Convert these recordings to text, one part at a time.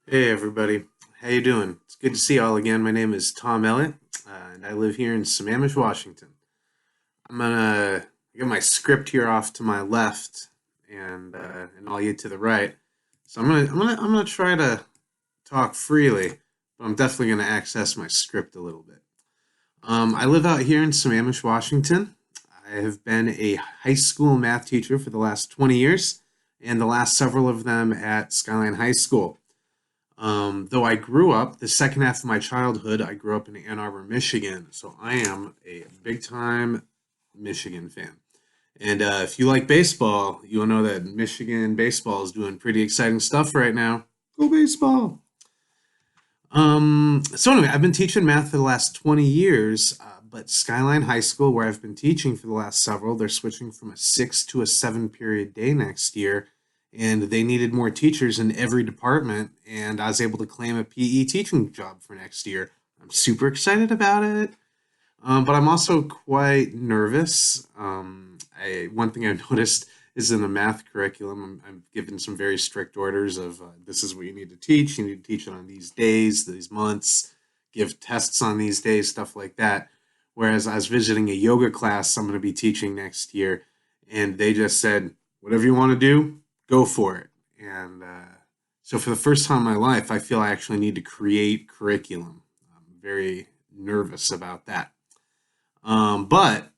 Hey everybody, how you doing? It's good to see you all again. My name is Tom Elliott, and I live here in Sammamish, Washington. I'm gonna get my script here off to my left, and all you to the right. So I'm gonna try to talk freely, but I'm definitely gonna access my script a little bit. I live out here in Sammamish, Washington. I have been a high school math teacher for the last 20 years, and the last several of them at Skyline High School. Though I grew up, the second half of my childhood, I grew up in Ann Arbor, Michigan. So I am a big time Michigan fan. And if you like baseball, you'll know that Michigan baseball is doing pretty exciting stuff right now. Go baseball! So anyway, I've been teaching math for the last 20 years, but Skyline High School, where I've been teaching for the last several, they're switching from a 6 to a 7 period day next year, and they needed more teachers in every department, and I was able to claim a PE teaching job for next year. I'm super excited about it. But I'm also quite nervous. One thing I've noticed is in the math curriculum, I'm given some very strict orders of this is what you need to teach. You need to teach it on these days, these months, give tests on these days, stuff like that. Whereas I was visiting a yoga class I'm going to be teaching next year, and they just said, whatever you want to do, go for it. And so for the first time in my life, I feel I actually need to create curriculum. I'm very nervous about that. But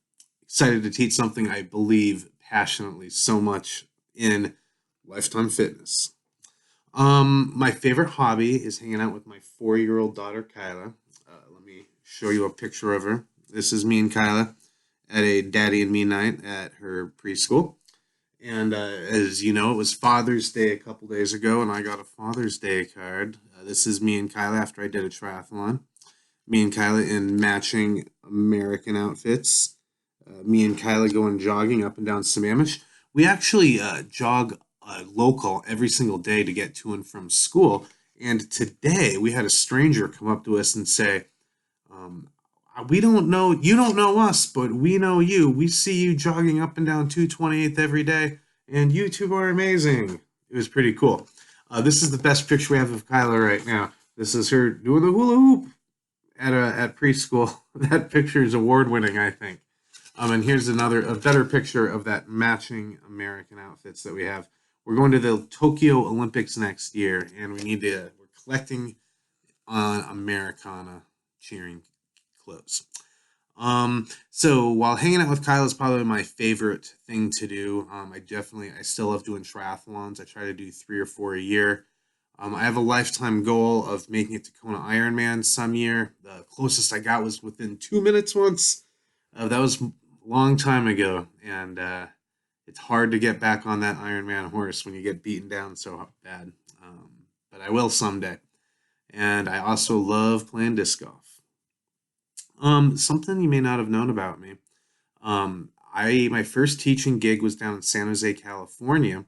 excited to teach something I believe passionately so much in lifetime fitness. My favorite hobby is hanging out with my 4 year old daughter, Kyla. Let me show you a picture of her. This is me and Kyla at a Daddy and Me night at her preschool. And as you know, it was Father's Day a couple days ago, and I got a Father's Day card. This is me and Kyla after I did a triathlon. Me and Kyla in matching American outfits. Me and Kyla going jogging up and down Sammamish. We actually jog local every single day to get to and from school. And today we had a stranger come up to us and say, um, "We don't know, you don't know us, but we know you. We see you jogging up and down 228th every day, and you two are amazing." It was pretty cool. This is the best picture we have of Kyla right now. This is her doing the hula hoop at preschool. That picture is award winning, I think. And here's a better picture of that matching American outfits that we have. We're going to the Tokyo Olympics next year, and we're collecting on Americana cheering clothes. So while hanging out with Kyle is probably my favorite thing to do, I still love doing triathlons. I try to do 3 or 4 a year. I have a lifetime goal of making it to Kona Ironman some year. The closest I got was within 2 minutes once. That was a long time ago, and it's hard to get back on that Ironman horse when you get beaten down so bad. But I will someday. And I also love playing disc golf. Something you may not have known about me. I my first teaching gig was down in San Jose, California,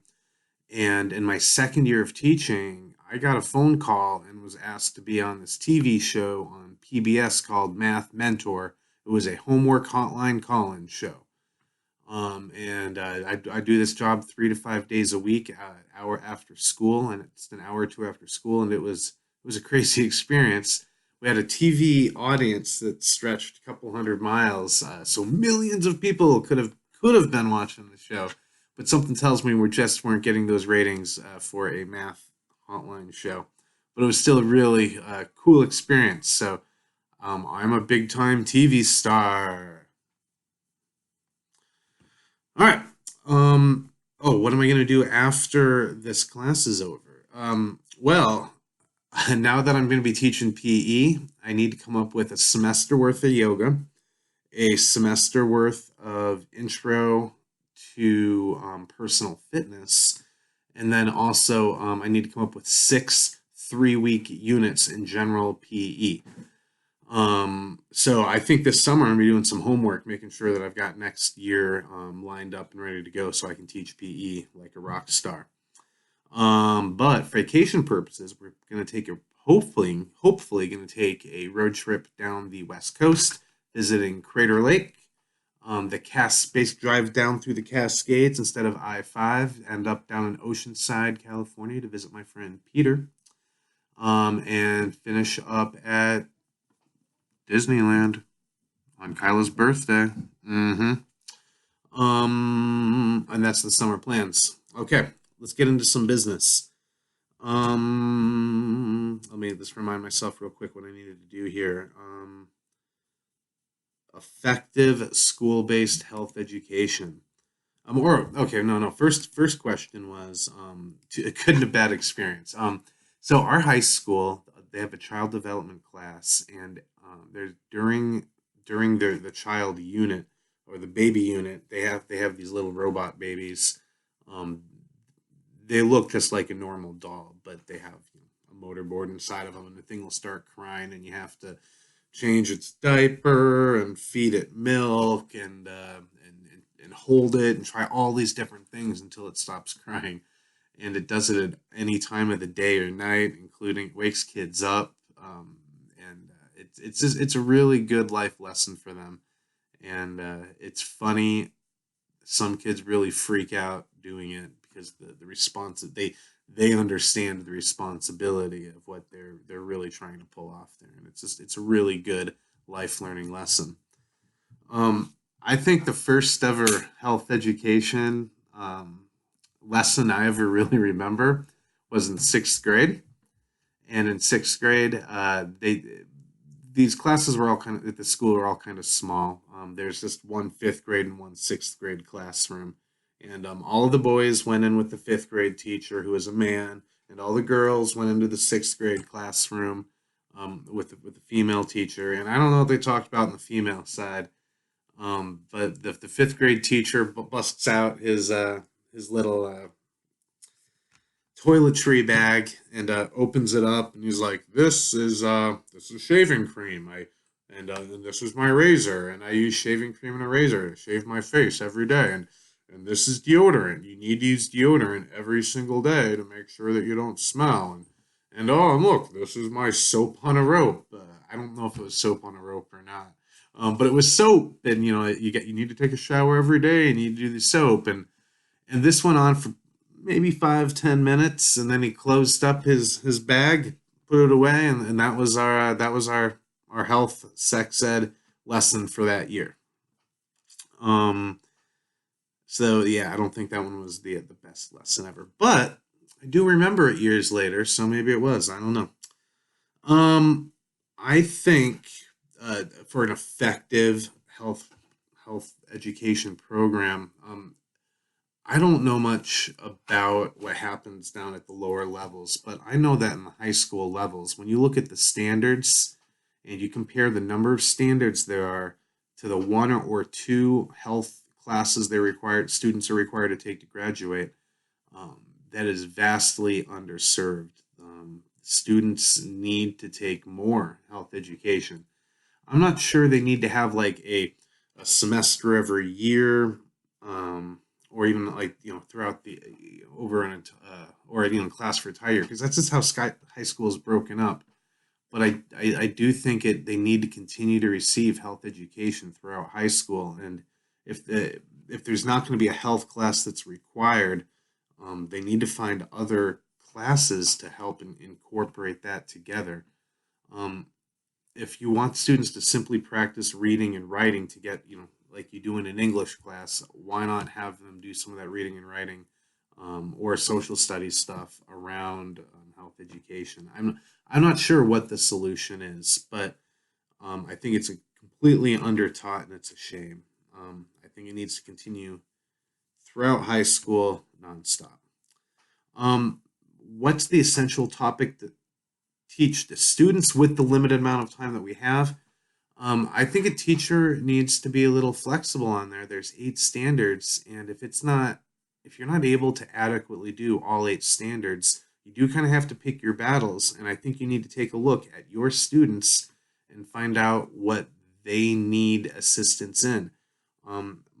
and in my second year of teaching, I got a phone call and was asked to be on this TV show on PBS called Math Mentor. It was a homework hotline call-in show. I do this job 3 to 5 days a week, hour after school, and it's an hour or two after school, and it was a crazy experience. We had a TV audience that stretched a couple hundred miles, so millions of people could have been watching the show, but something tells me we just weren't getting those ratings for a math hotline show. But it was still a really cool experience. So I'm a big time TV star. All right. Oh, what am I going to do after this class is over? Well, now that I'm going to be teaching PE, I need to come up with a semester worth of yoga, a semester worth of intro to personal fitness, and then also I need to come up with 6 3-week units in general PE. So I think this summer I'm gonna be doing some homework, making sure that I've got next year lined up and ready to go, so I can teach PE like a rock star. But for vacation purposes, we're gonna take a hopefully gonna take a road trip down the west coast, visiting Crater Lake. The Space drive down through the Cascades instead of I-5, end up down in Oceanside, California, to visit my friend Peter. and finish up at Disneyland on Kyla's birthday. Mm-hmm. And that's the summer plans. Okay, let's get into some business. Let me just remind myself real quick what I needed to do here. Effective school-based health education. Or okay, no. First question was a good and a bad experience. So our high school, they have a child development class, and there's during the child unit or the baby unit, they have these little robot babies. Um, they look just like a normal doll, but they have a motor board inside of them, and the thing will start crying, and you have to change its diaper and feed it milk and hold it and try all these different things until it stops crying. And it does it at any time of the day or night, including wakes kids up. And it's a really good life lesson for them. And it's funny. Some kids really freak out doing it because the response that they understand the responsibility of what they're really trying to pull off there, and it's a really good life learning lesson. I think the first ever health education lesson I ever really remember was in sixth grade, and in sixth grade, they these classes were all kind of at the school were all kind of small. There's just one fifth grade and one sixth grade classroom, and all of the boys went in with the fifth grade teacher, who was a man, and all the girls went into the sixth grade classroom with the female teacher. And I don't know what they talked about on the female side, but the fifth grade teacher busts out his little toiletry bag and opens it up, and he's like, this is shaving cream. And this is my razor, and I use shaving cream and a razor to shave my face every day. And this is deodorant. You need to use deodorant every single day to make sure that you don't smell. And oh, and look, this is my soap on a rope. I don't know if it was soap on a rope or not, but it was soap. And you need to take a shower every day, and you need to do the soap. And this went on for maybe 5-10 minutes, and then he closed up his bag, put it away, and that was our health sex ed lesson for that year. Um, so yeah, I don't think that one was the best lesson ever, but I do remember it years later, so maybe it was. I don't know. Um, I think for an effective health education program, I don't know much about what happens down at the lower levels, but I know that in the high school levels, when you look at the standards and you compare the number of standards there are to the one or two health classes students are required to take to graduate, um, that is vastly underserved. Students need to take more health education. I'm not sure they need to have like a semester every year, or even like throughout the over an or class for entire, because that's just how high school is broken up. But I do think they need to continue to receive health education throughout high school, and if there's not going to be a health class that's required, they need to find other classes to help incorporate that together. Um, if you want students to simply practice reading and writing to get, like you do in an English class, why not have them do some of that reading and writing, or social studies stuff around health education? I'm not sure what the solution is, but I think it's a completely undertaught, and it's a shame. I think it needs to continue throughout high school nonstop. Um, what's the essential topic to teach the students with the limited amount of time that we have? I think a teacher needs to be a little flexible on there. There's 8 standards, and if you're not able to adequately do all 8 standards, you do kind of have to pick your battles. And I think you need to take a look at your students and find out what they need assistance in.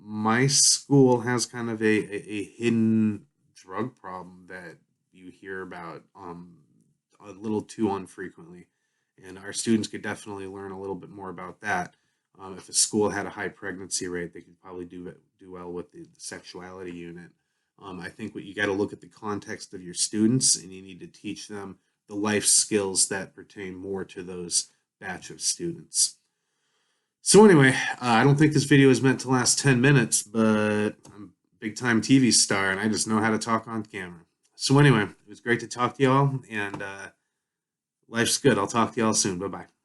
My school has kind of a hidden drug problem that you hear about a little too unfrequently, and our students could definitely learn a little bit more about that. If a school had a high pregnancy rate, they could probably do well with the sexuality unit. I think what you got to look at the context of your students, and you need to teach them the life skills that pertain more to those batch of students. So anyway, I don't think this video is meant to last 10 minutes, but I'm a big time TV star and I just know how to talk on camera. So anyway, it was great to talk to y'all, and life's good. I'll talk to y'all soon. Bye bye.